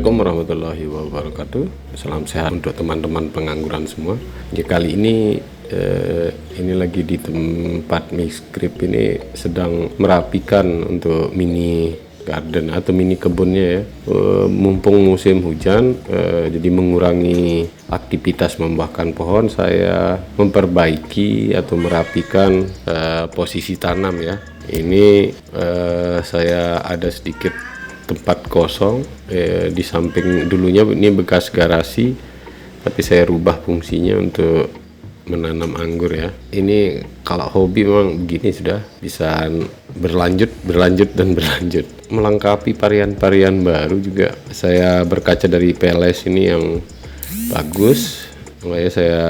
Assalamualaikum warahmatullahi wabarakatuh. Salam sehat untuk teman-teman pengangguran semua. Ya, kali ini lagi di tempat Miskrip ini sedang merapikan untuk mini garden atau mini kebunnya ya. Mumpung musim hujan, jadi mengurangi aktivitas membuahkan pohon, saya memperbaiki atau merapikan posisi tanam ya. Ini saya ada sedikit tempat kosong di samping. Dulunya ini bekas garasi, tapi saya rubah fungsinya untuk menanam anggur ya. Ini kalau hobi memang begini, sudah bisa berlanjut dan berlanjut. Melengkapi varian-varian baru juga, saya berkaca dari PLS ini yang bagus, makanya saya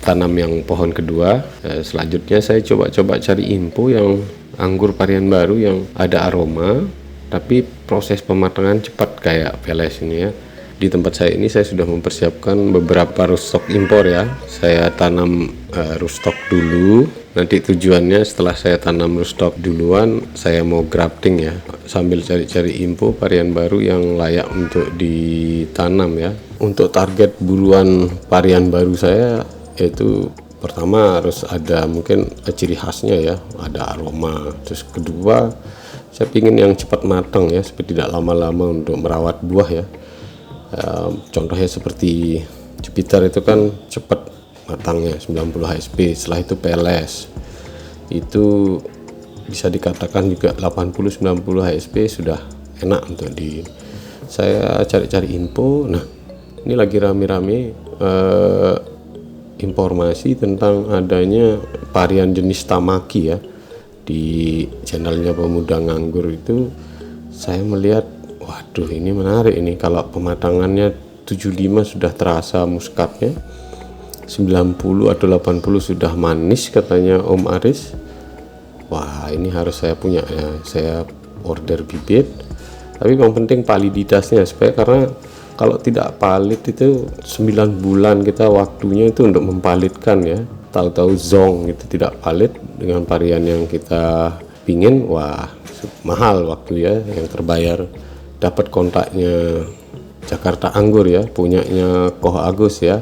tanam yang pohon kedua. Selanjutnya saya coba cari info yang anggur varian baru yang ada aroma tapi proses pematangan cepat kayak PLS ini ya. Di tempat saya ini saya sudah mempersiapkan beberapa rootstock impor ya. Saya tanam rootstock dulu. Nanti tujuannya setelah saya tanam rootstock duluan, saya mau grafting ya, sambil cari-cari info varian baru yang layak untuk ditanam ya. Untuk target buruan varian baru saya, yaitu pertama harus ada mungkin ciri khasnya ya, ada aroma. Terus kedua, saya ingin yang cepat matang ya, supaya tidak lama-lama untuk merawat buah ya. Contohnya seperti Jupiter itu kan cepat matangnya 90 HSP, setelah itu PLS itu bisa dikatakan juga 80-90 HSP sudah enak untuk saya cari-cari info. Nah, ini lagi rame-rame informasi tentang adanya varian jenis Tamaki ya. Di channelnya Pemuda Nganggur itu saya melihat, waduh ini menarik ini, kalau pematangannya 75 sudah terasa muskatnya, 90 atau 80 sudah manis katanya Om Aris. Wah, ini harus saya punya ya. Saya order bibit, tapi yang penting validitasnya, supaya karena kalau tidak valid itu 9 bulan kita waktunya itu untuk mempalitkan ya. Tahu-tahu zong itu tidak valid dengan varian yang kita pingin, wah mahal waktu ya yang terbayar. Dapat kontaknya Jakarta Anggur ya, punyanya Koh Agus ya,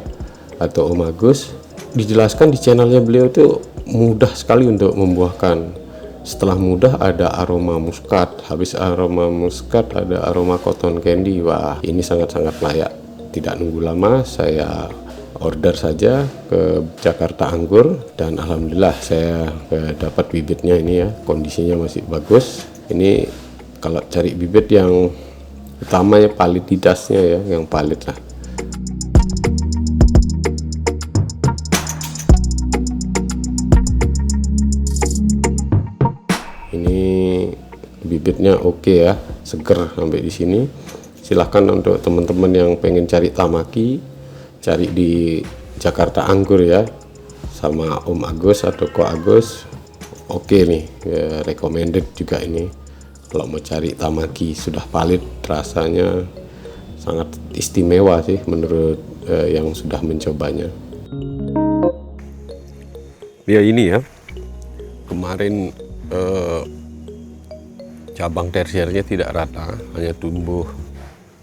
atau Om Agus. Dijelaskan di channelnya beliau itu mudah sekali untuk membuahkan. Setelah mudah ada aroma muskat, habis aroma muskat ada aroma cotton candy. Wah, ini sangat-sangat layak. Tidak nunggu lama, saya order saja ke Jakarta Anggur, dan alhamdulillah saya dapat bibitnya ini ya, kondisinya masih bagus. Ini kalau cari bibit yang utamanya validitasnya ya, yang valid lah. Ini bibitnya oke ya, seger sampai di sini. Silahkan untuk teman-teman yang pengen cari Tamaki, cari di Jakarta Anggur ya, sama Om Agus atau Ko Agus. Oke nih ya, recommended juga ini kalau mau cari Tamaki sudah valid. Rasanya sangat istimewa sih menurut yang sudah mencobanya. Ya ini ya, kemarin cabang tersiernya tidak rata, hanya tumbuh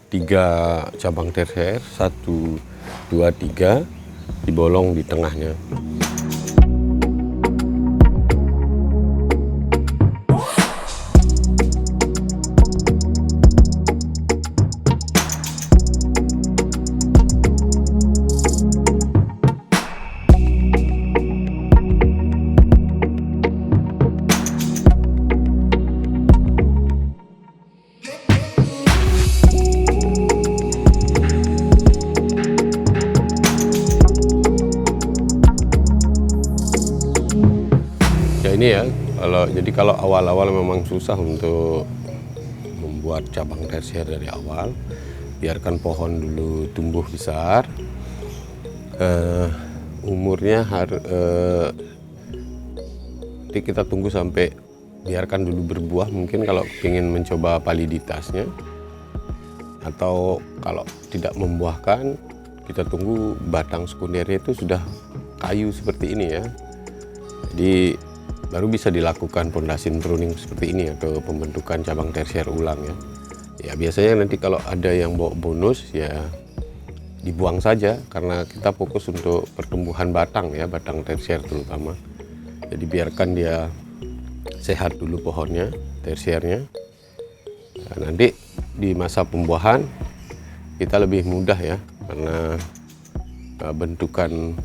3 cabang tersier, 1, 2, 3, dibolong di tengahnya. Ini ya, kalau awal-awal memang susah untuk membuat cabang tersier dari awal. Biarkan pohon dulu tumbuh besar, umurnya jadi kita tunggu sampai biarkan dulu berbuah. Mungkin kalau ingin mencoba validitasnya, atau kalau tidak membuahkan, kita tunggu batang sekundernya itu sudah kayu seperti ini ya. Jadi baru bisa dilakukan pondasi pruning seperti ini atau pembentukan cabang tersier ulang ya. Ya biasanya nanti kalau ada yang bawa bonus ya dibuang saja, karena kita fokus untuk pertumbuhan batang ya, batang tersier terutama. Jadi biarkan dia sehat dulu pohonnya, tersiernya. Nah, nanti di masa pembuahan kita lebih mudah ya, karena bentukan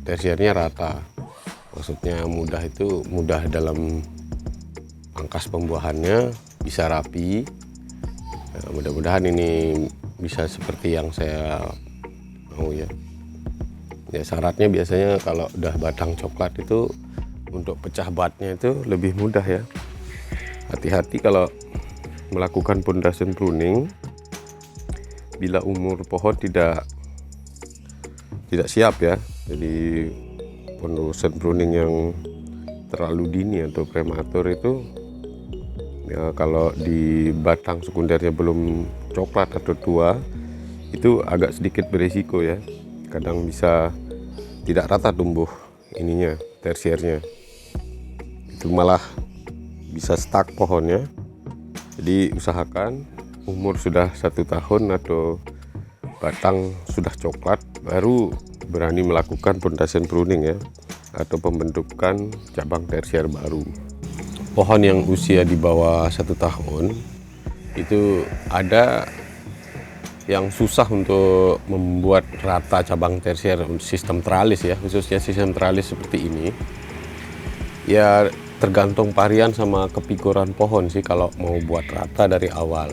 tersiernya rata. Maksudnya mudah itu mudah dalam pangkas pembuahannya, bisa rapi. Nah, mudah-mudahan ini bisa seperti yang saya mau ya. Ya syaratnya biasanya kalau udah batang coklat itu untuk pecah batnya itu lebih mudah ya. Hati-hati kalau melakukan pondasi pruning bila umur pohon tidak siap ya. Jadi pondasi pruning yang terlalu dini atau prematur itu ya, kalau di batang sekundernya belum coklat atau tua itu agak sedikit beresiko ya, kadang bisa tidak rata tumbuh ininya, tersiernya, itu malah bisa stuck pohonnya. Jadi usahakan umur sudah 1 tahun atau batang sudah coklat baru berani melakukan pondasi pruning ya, atau pembentukan cabang tersier baru. Pohon yang usia di bawah 1 tahun itu ada yang susah untuk membuat rata cabang tersier sistem teralis ya, khususnya sistem teralis seperti ini. Ya tergantung varian sama kepikuran pohon sih kalau mau buat rata dari awal.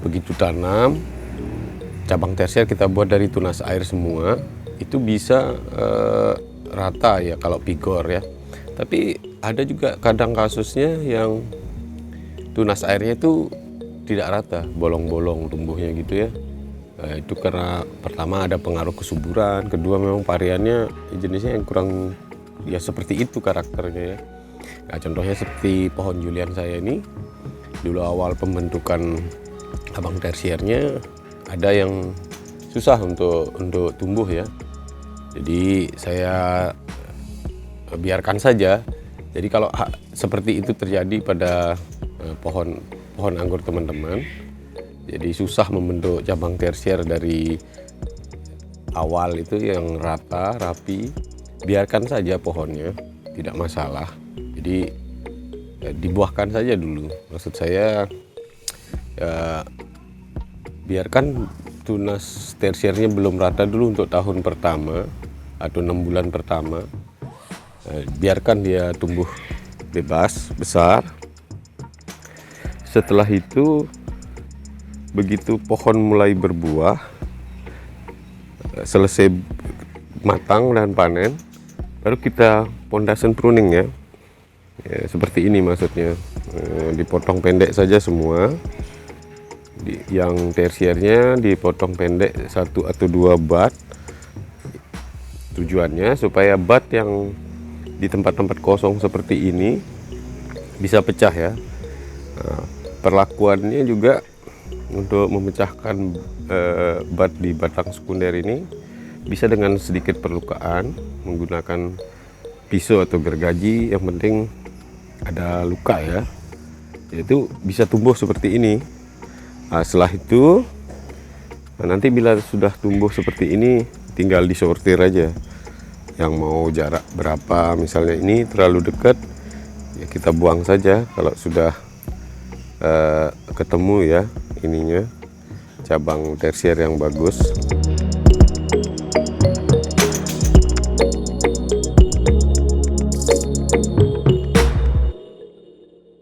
Begitu tanam, cabang tersier kita buat dari tunas air semua, itu bisa rata ya kalau pigor ya. Tapi ada juga kadang kasusnya yang tunas airnya itu tidak rata, bolong-bolong tumbuhnya gitu ya. Nah, itu karena pertama ada pengaruh kesuburan, kedua memang variannya jenisnya yang kurang ya seperti itu karakternya ya. Nah, contohnya seperti pohon Julian saya ini, dulu awal pembentukan cabang tersiernya ada yang susah untuk tumbuh ya. Jadi saya biarkan saja. Jadi kalau seperti itu terjadi pada pohon anggur teman-teman, jadi susah membentuk cabang tersier dari awal itu yang rata, rapi, biarkan saja pohonnya, tidak masalah. Jadi dibuahkan saja dulu. Maksud saya biarkan tunas tersiernya belum rata dulu untuk tahun pertama atau 6 bulan pertama. Biarkan dia tumbuh bebas, besar. Setelah itu begitu pohon mulai berbuah, selesai matang dan panen, baru kita pondasi pruning ya. Ya seperti ini maksudnya, dipotong pendek saja semua. Yang tersiernya dipotong pendek 1 atau 2 bat. Tujuannya supaya bat yang di tempat-tempat kosong seperti ini bisa pecah ya. Nah, perlakuannya juga untuk memecahkan bat di batang sekunder ini bisa dengan sedikit perlukaan menggunakan pisau atau gergaji, yang penting ada luka ya, itu bisa tumbuh seperti ini. Nah, setelah itu nanti bila sudah tumbuh seperti ini tinggal disortir aja, yang mau jarak berapa. Misalnya ini terlalu dekat ya kita buang saja. Kalau sudah ketemu ya ininya cabang tersier yang bagus.